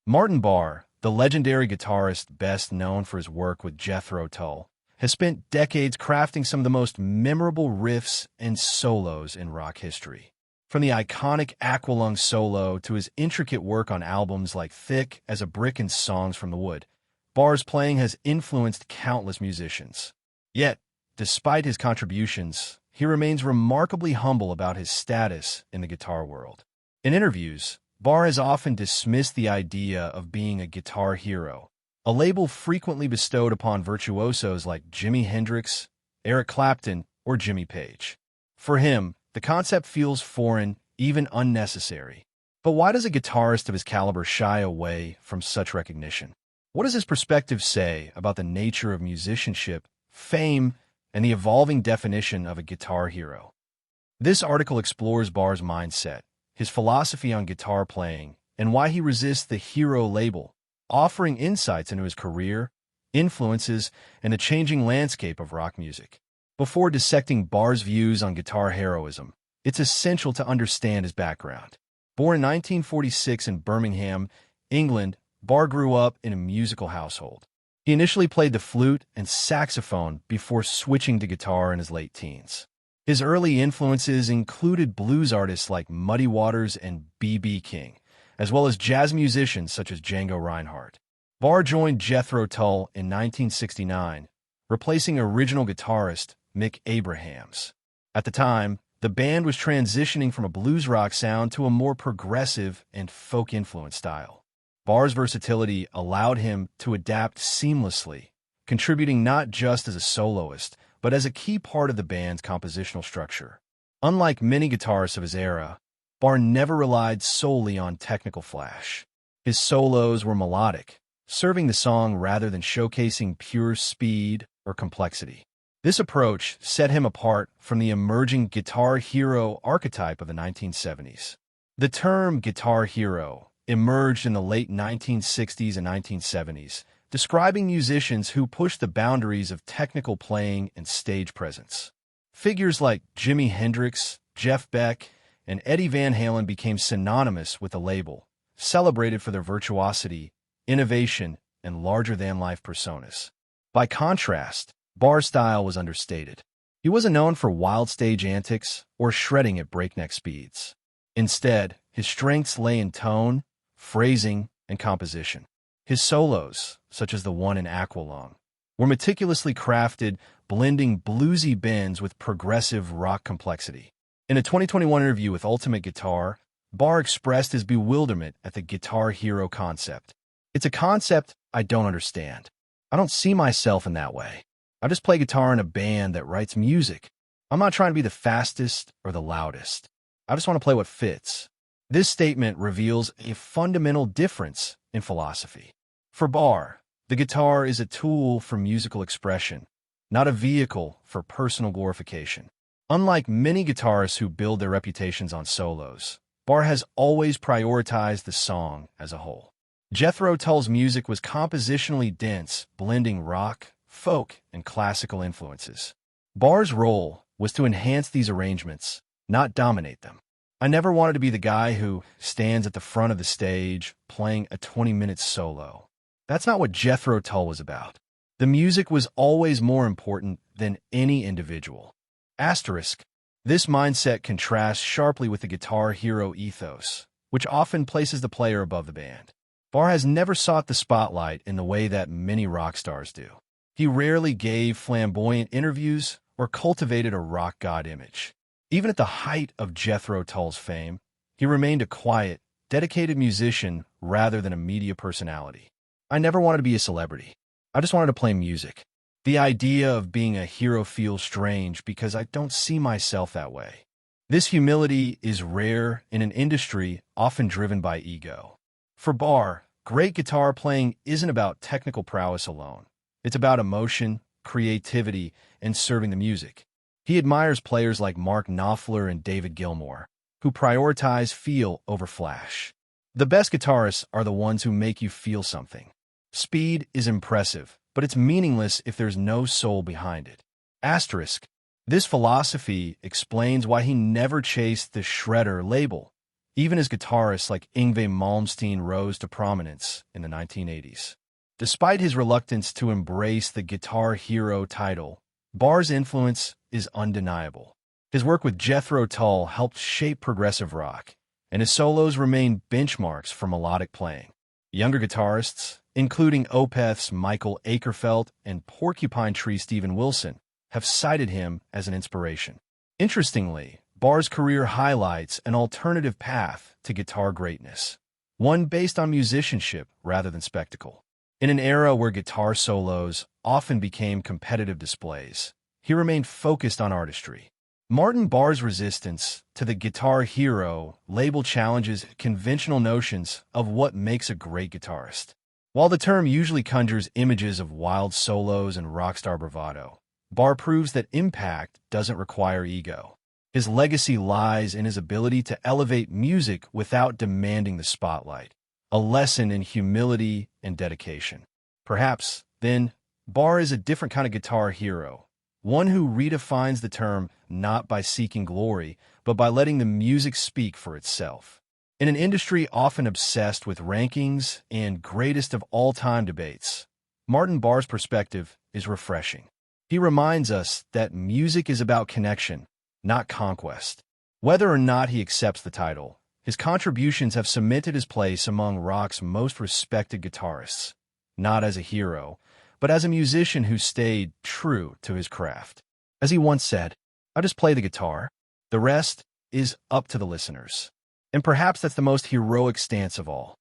Martin Barre, the legendary guitarist best known for his work with Jethro Tull, has spent decades crafting some of the most memorable riffs and solos in rock history. From the iconic Aqualung solo to his intricate work on albums like Thick as a Brick and Songs from the Wood, Barre's playing has influenced countless musicians. Yet, despite his contributions, he remains remarkably humble about his status in the guitar world. In interviews, Barre has often dismissed the idea of being a guitar hero, a label frequently bestowed upon virtuosos like Jimi Hendrix, Eric Clapton, or Jimmy Page. For him, the concept feels foreign, even unnecessary. But why does a guitarist of his caliber shy away from such recognition? What does his perspective say about the nature of musicianship, fame, and the evolving definition of a guitar hero? This article explores Barre's mindset, his philosophy on guitar playing, and why he resists the hero label, offering insights into his career, influences, and the changing landscape of rock music. Before dissecting Barre's views on guitar heroism, it's essential to understand his background. Born in 1946 in Birmingham, England, Barre grew up in a musical household. He initially played the flute and saxophone before switching to guitar in his late teens. His early influences included blues artists like Muddy Waters and B.B. King, as well as jazz musicians such as Django Reinhardt. Barre joined Jethro Tull in 1969, replacing original guitarist Mick Abrahams. At the time, the band was transitioning from a blues rock sound to a more progressive and folk-influenced style. Barre's versatility allowed him to adapt seamlessly, contributing not just as a soloist, but as a key part of the band's compositional structure. Unlike many guitarists of his era, Barre never relied solely on technical flash. His solos were melodic, serving the song rather than showcasing pure speed or complexity. This approach set him apart from the emerging guitar hero archetype of the 1970s. The term guitar hero emerged in the late 1960s and 1970s, describing musicians who pushed the boundaries of technical playing and stage presence. Figures like Jimi Hendrix, Jeff Beck, and Eddie Van Halen became synonymous with the label, celebrated for their virtuosity, innovation, and larger-than-life personas. By contrast, Barre's style was understated. He wasn't known for wild stage antics or shredding at breakneck speeds. Instead, his strengths lay in tone, phrasing, and composition. His solos, such as the one in Aqualung, were meticulously crafted, blending bluesy bends with progressive rock complexity. In a 2021 interview with Ultimate Guitar, Barre expressed his bewilderment at the guitar hero concept. "It's a concept I don't understand. I don't see myself in that way. I just play guitar in a band that writes music. I'm not trying to be the fastest or the loudest. I just want to play what fits." This statement reveals a fundamental difference in philosophy. For Barre, the guitar is a tool for musical expression, not a vehicle for personal glorification. Unlike many guitarists who build their reputations on solos, Barre has always prioritized the song as a whole. Jethro Tull's music was compositionally dense, blending rock, folk, and classical influences. Barre's role was to enhance these arrangements, not dominate them. "I never wanted to be the guy who stands at the front of the stage playing a 20-minute solo. That's not what Jethro Tull was about. The music was always more important than any individual." Asterisk. This mindset contrasts sharply with the guitar hero ethos, which often places the player above the band. Barre has never sought the spotlight in the way that many rock stars do. He rarely gave flamboyant interviews or cultivated a rock god image. Even at the height of Jethro Tull's fame, he remained a quiet, dedicated musician rather than a media personality. "I never wanted to be a celebrity. I just wanted to play music. The idea of being a hero feels strange because I don't see myself that way." This humility is rare in an industry often driven by ego. For Barre, great guitar playing isn't about technical prowess alone. It's about emotion, creativity, and serving the music. He admires players like Mark Knopfler and David Gilmour, who prioritize feel over flash. The best guitarists are the ones who make you feel something. Speed is impressive, but it's meaningless if there's no soul behind it. Asterisk. This philosophy explains why he never chased the shredder label, even as guitarists like Yngwie Malmsteen rose to prominence in the 1980s. Despite his reluctance to embrace the guitar hero title, Barre's influence is undeniable. His work with Jethro Tull helped shape progressive rock, and his solos remain benchmarks for melodic playing. Younger guitarists, including Opeth's Michael Akerfeld and Porcupine Tree Steven Wilson, have cited him as an inspiration. Interestingly, Barre's career highlights an alternative path to guitar greatness, one based on musicianship rather than spectacle. In an era where guitar solos often became competitive displays, he remained focused on artistry. Martin Barre's resistance to the guitar hero label challenges conventional notions of what makes a great guitarist. While the term usually conjures images of wild solos and rockstar bravado, Barre proves that impact doesn't require ego. His legacy lies in his ability to elevate music without demanding the spotlight, a lesson in humility and dedication. Perhaps, then, Barre is a different kind of guitar hero, one who redefines the term not by seeking glory, but by letting the music speak for itself. In an industry often obsessed with rankings and greatest of all-time debates, Martin Barre's perspective is refreshing. He reminds us that music is about connection, not conquest. Whether or not he accepts the title, his contributions have cemented his place among rock's most respected guitarists, not as a hero, but as a musician who stayed true to his craft. As he once said, "I just play the guitar. The rest is up to the listeners." And perhaps that's the most heroic stance of all.